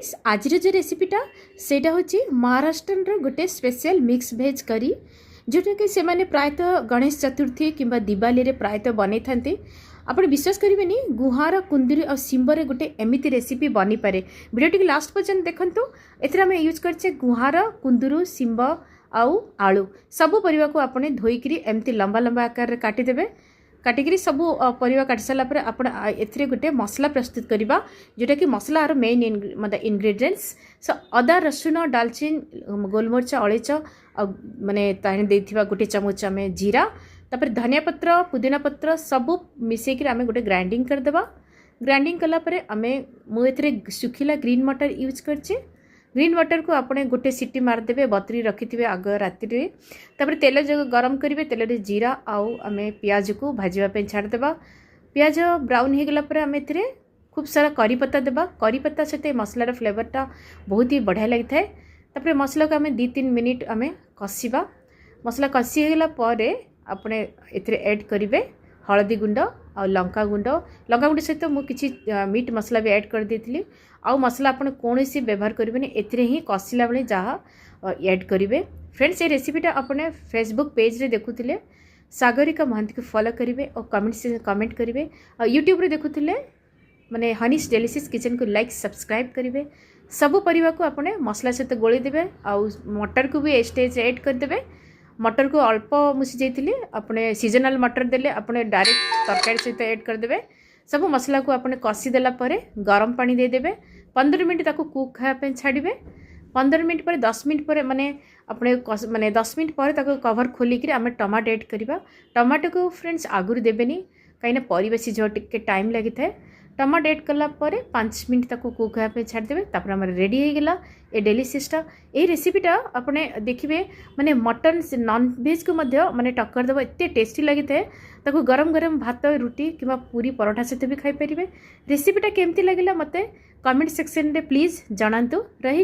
Friends आज जो रेसिपीटा सेटा होची महाराष्ट्र गोटे स्पेशल मिक्स भेज करी जोटा कि से माने प्रायतः गणेश चतुर्थी किंबा दिवाली रे प्रायतः बनै थांती। आपण विश्वास करेंगे गुहार कुंदरी और सिंबर गोटे एमती रेसिपी बनी पारे। वीडियो टी लास्ट पर्यंत देखंतु। एथरा आम यूज करछे गुहार कुंदरू सिंब आउ आलू सबू परिवा को आपने धोईकरी एमती लंबा लंबा आकार रे काटी देबे। काटिकी सबू परिवा काटी सारा पर आप एथिरे गोटे मसला प्रस्तुत करवा जोटा कि मसला मेन मतलब इनग्रेडिएंट्स सो अदा रसुण डालचीन गोलमरिच अलैच माने ताहे देथिबा गोटे चमच आम जीरा तापर धनिया पत्र पुदीना पत्र सबू मिसेक आम गोटे ग्राइंडिंग करदेबा। ग्राइंडिंग कला परे आमे मु एथिरे सुखिला ग्रीन मटर यूज करछे। ग्रीन वाटर को आपने गोटे सीटी मारदेवे बतरी रखि थे आग राति तापर तेल जो गरम करेंगे तेल रे जीरा आउ आम पियाज को भाजवाई छाड़देवा। पियाज ब्राउन हो गला आम ए खूब सारा करी पत्ता देवा। करी पत्ता सहित मसलार फ्लेवरटा बहुत ही बढ़िया लगी था। तापर मसला को आम 2-3 मिनिट आम कषा। मसला कषि होगा पर आपने एथिरे ऐड करेंगे हलदी गुंड आ लंका गुंड सहित मु किछि मीट मसला भी ऐड कर देथिली। आउ मसला आपन कोनोसी व्यवहार करिबेनी एथिरे ही कसिला बेले जहा ऐड करिवे। फ्रेंड्स ये रेसिपीटा आपने फेसबुक पेज रे देखुथिले सागरिका महांती को फॉलो करिवे और कमेंट करिवे। यूट्यूब रे देखुथिले माने हनीस डेलिशियस किचन को लाइक सब्सक्राइब करिवे। सबु परिवा को आपने मसला सहित गोली देबे। आउ मटर को भी स्टेज ऐड कर देबे। मटर को अल्प मुसी जाइए अपने सीजनल मटर देले अपने डायरेक्ट तरकारी सहित ऐड करदे। सब मसला को आपने कषि देला परे गरम पानी दे देबे। 15 मिनट ताको कुक खाया छाड़िबे। 15 मिनट पर 10 मिनट पर माने अपने माने 10 मिनट पर ताको कवर खोलिक आम टमाटो ऐड करवा। टमाटो को फ्रेंड्स आगुरी देबेनी कहीं परिबा सिझा टिके टाइम लगी थाए। टमाटो ऐड कला पर 5 मिनट ताको कुक खाया छाड़देवे। तापर आम रेडी हो गला ए डेलीशियसटा। ये रेसिपीटा आपने देखिए माने मटन नॉन भेज को मध्य माने टक्कर देव एते टेस्टी लगी थाए। ताको गरम गरम भात रुटी किंबा पूरी परोठा सहित भी खाई परिबे। रेसिपीटा केमती लगिला मते कमेंट सेक्शन रे प्लीज जणांतु। रही।